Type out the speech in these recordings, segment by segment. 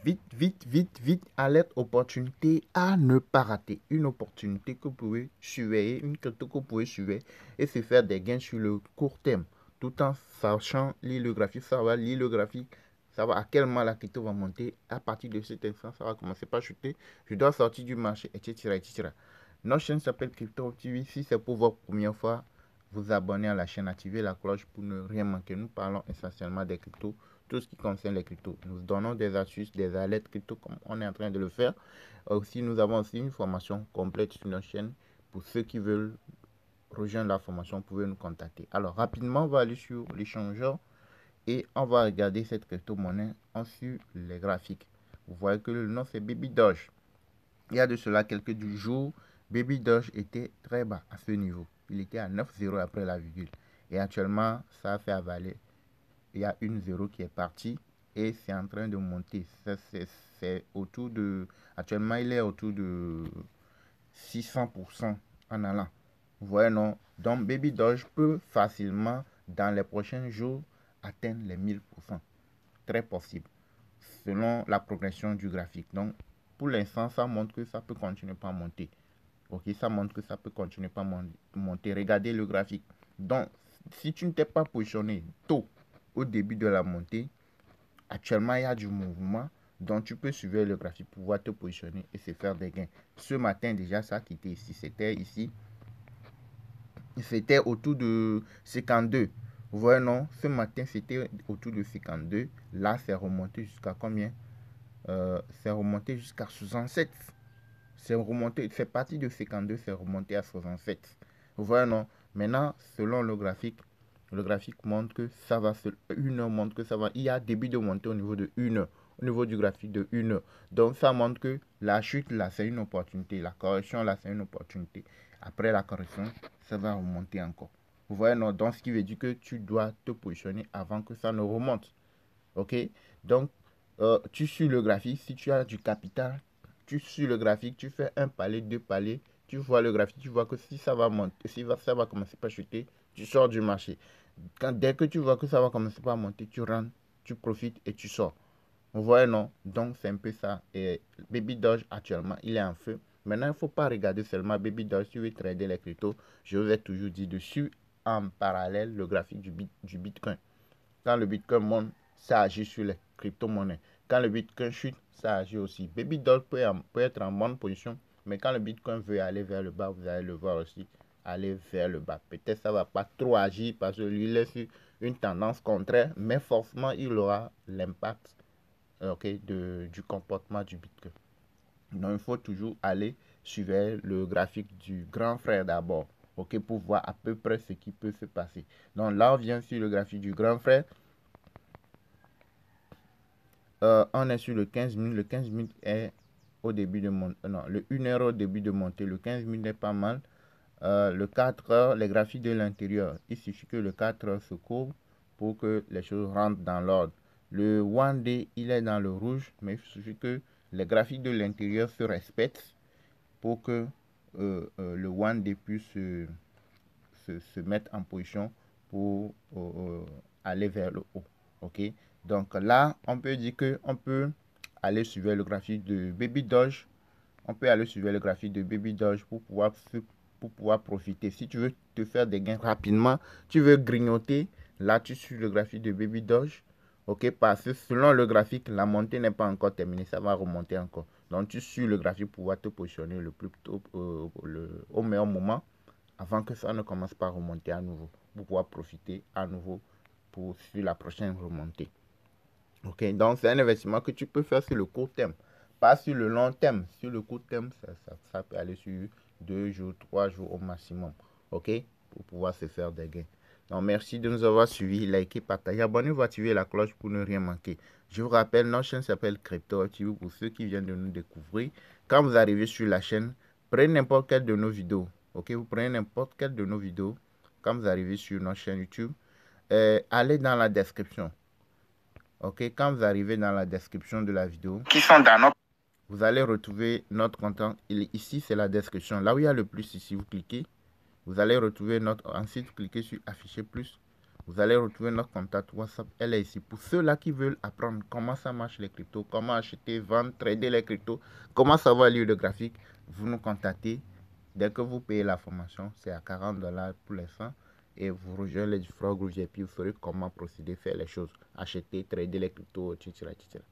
Vite, vite, vite, vite, alerte, opportunité à ne pas rater. Une opportunité que vous pouvez surveiller, une crypto que vous pouvez surveiller et se faire des gains sur le court terme. Tout en sachant lire le graphique, savoir lire le graphique, savoir à quel moment la crypto va monter. À partir de cet instant, ça va commencer par chuter. Je dois sortir du marché, etc. etc. Notre chaîne s'appelle Crypto TV. Si c'est pour votre première fois, vous abonnez à la chaîne, activez la cloche pour ne rien manquer. Nous parlons essentiellement des cryptos, tout ce qui concerne les cryptos. Nous donnons des astuces, des alertes crypto comme on est en train de le faire. Aussi, nous avons aussi une formation complète sur notre chaîne. Pour ceux qui veulent rejoindre la formation, vous pouvez nous contacter. Alors, rapidement, on va aller sur l'échangeur et on va regarder cette crypto-monnaie sur les graphiques. Vous voyez que le nom, c'est Baby Doge. Il y a de cela quelques jours, Baby Doge était très bas à ce niveau. Il était à 9,0 après la virgule. Et actuellement, ça a fait avaler. Il y a une 0 qui est partie et c'est en train de monter. C'est autour de... Actuellement, il est autour de 600% en allant. Vous voyez, non? Donc, Baby Doge peut facilement, dans les prochains jours, atteindre les 1000%. Très possible, selon la progression du graphique. Donc, pour l'instant, ça montre que ça peut continuer par monter. Ok, ça montre que ça peut continuer par monter. Regardez le graphique. Donc, si tu ne t'es pas positionné tôt au début de la montée, actuellement, il y a du mouvement. Donc, tu peux suivre le graphique pour pouvoir te positionner et se faire des gains. Ce matin, déjà, ça a quitté ici. C'était ici. C'était autour de 52. Vous voyez, non? Ce matin, c'était autour de 52. Là, c'est remonté jusqu'à combien? C'est remonté jusqu'à 67. C'est remonté, c'est parti de 52, c'est remonté à 67. Vous voyez, non? Maintenant, selon le graphique montre que ça va, une heure montre que ça va. Il y a début de montée au niveau de 1 heure, au niveau du graphique de 1 heure. Donc, ça montre que la chute, là, c'est une opportunité. La correction, là, c'est une opportunité. Après la correction, ça va remonter encore. Vous voyez, non? Donc, ce qui veut dire que tu dois te positionner avant que ça ne remonte. OK? Donc, tu suis le graphique. Si tu as du capital, tu suis le graphique, tu fais un palier, deux paliers, tu vois le graphique, tu vois que si ça va monter, si ça va commencer par chuter, tu sors du marché. Dès que tu vois que ça va commencer par monter, tu rentres, tu profites et tu sors. Vous voyez, non? Donc, c'est un peu ça. Et Baby Doge, actuellement, il est en feu. Maintenant, il ne faut pas regarder seulement Baby Doge. Si tu veux trader les cryptos, je vous ai toujours dit dessus en parallèle le graphique du Bitcoin. Quand le Bitcoin monte, ça agit sur les crypto-monnaies. Quand le Bitcoin chute, ça agit aussi. Baby Doll peut être en bonne position, mais quand le Bitcoin veut aller vers le bas, vous allez le voir aussi aller vers le bas. Peut-être ça ne va pas trop agir parce que lui, il est sur une tendance contraire, mais forcément, il aura l'impact du comportement du Bitcoin. Donc, il faut toujours aller suivre le graphique du grand frère d'abord, pour voir à peu près ce qui peut se passer. Donc, là, on vient sur le graphique du grand frère. On est sur le 15 minutes. Le 15 minutes est au début de montée. Non, le 1 heure au début de montée. Le 15 minutes est pas mal. Le 4 heures, les graphiques de l'intérieur. Il suffit que le 4 heures se courbe pour que les choses rentrent dans l'ordre. Le One Day, il est dans le rouge, mais il suffit que les graphiques de l'intérieur se respectent pour que le One Day puisse se mettre en position pour aller vers le haut. Ok, donc là, on peut dire que on peut aller suivre le graphique de Baby Doge. On peut aller suivre le graphique de Baby Doge pour pouvoir profiter. Si tu veux te faire des gains rapidement, tu veux grignoter, là tu suis le graphique de Baby Doge. Ok, parce que selon le graphique, la montée n'est pas encore terminée, ça va remonter encore. Donc tu suis le graphique pour pouvoir te positionner le plus tôt, au meilleur moment avant que ça ne commence pas à remonter à nouveau, pour pouvoir profiter à nouveau sur la prochaine remontée. Ok, donc c'est un investissement que tu peux faire sur le court terme, pas sur le long terme. Sur le court terme, ça peut aller sur 2 jours, 3 jours au maximum. Ok, pour pouvoir se faire des gains. Donc merci de nous avoir suivis, likez, partagez, abonnez-vous, activez la cloche pour ne rien manquer. Je vous rappelle, notre chaîne s'appelle Crypto TV pour ceux qui viennent de nous découvrir. Quand vous arrivez sur la chaîne, prenez n'importe quelle de nos vidéos. Ok, vous prenez n'importe quelle de nos vidéos. Quand vous arrivez sur notre chaîne YouTube, allez dans la description. Ok, quand vous arrivez dans la description de la vidéo, vous allez retrouver notre content. Ici, c'est la description. Là où il y a le plus, ici, vous cliquez. Vous allez retrouver notre. Ensuite, vous cliquez sur afficher plus. Vous allez retrouver notre contact WhatsApp, elle est ici. Pour ceux-là qui veulent apprendre comment ça marche les cryptos, comment acheter, vendre, trader les cryptos, comment savoir lire le graphique, vous nous contactez. Dès que vous payez la formation, c'est à 40 $ pour l'instant. Et vous rejoignez les différents groupes et puis vous saurez comment procéder, faire les choses. Acheter, trader les cryptos, etc., etc.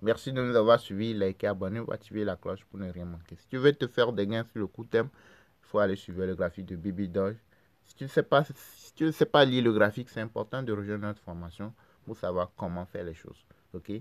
Merci de nous avoir suivis, likez, abonnez-vous, activez la cloche pour ne rien manquer. Si tu veux te faire des gains sur le court terme, il faut aller suivre le graphique de Bibi Doge. Si tu ne sais pas lire le graphique, c'est important de rejoindre notre formation pour savoir comment faire les choses. Ok?